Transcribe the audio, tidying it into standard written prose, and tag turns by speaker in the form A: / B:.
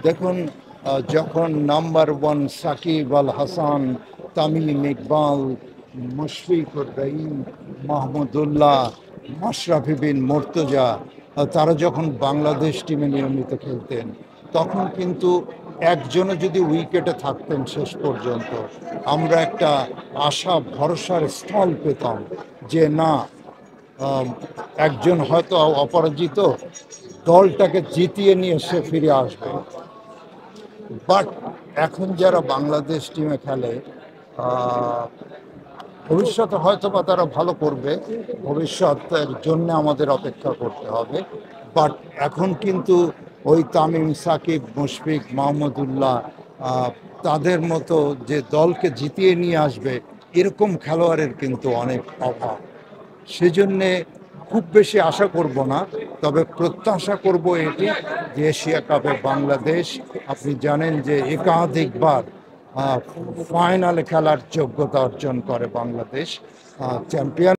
A: দেখুন, যখন number one Shakib Al Hasan, Tamim Iqbal, Mushfiqur Rahim, Mahmudullah, Mashrafe বিন মুর্তজা তারা যখন বাংলাদেশ টিমে নিয়মিত খেলতেন, তখন কিন্তু একজনও যদি উইকেটে থাকতেন শেষ পর্যন্ত, আমরা একটা আশা ভরসার স্থল পেতাম যে না, আম, একজন হয়তো অপরাজিত, দলটাকে জিতিয়ে নিয়ে সে ফিরে আসবে। বাট এখন যারা বাংলাদেশ টিমে খেলে, আহ, ভবিষ্যতে হয়তো বা তারা ভালো করবে, ভবিষ্যতের জন্য আমাদের অপেক্ষা করতে হবে। বাট এখন কিন্তু ওই তামিম, সাকিব, মুশফিক, মাহমুদুল্লাহ, তাদের মতো যে দলকে জিতিয়ে নিয়ে আসবে এরকম খেলোয়াড়ের কিন্তু অনেক অভাব। সেজন্যে খুব বেশি আশা করব না, তবে প্রত্যাশা করব এটি যে এশিয়া কাপে বাংলাদেশ, আপনি জানেন যে একাধিকবার ফাইনালে খেলার যোগ্যতা অর্জন করে বাংলাদেশ, চ্যাম্পিয়ন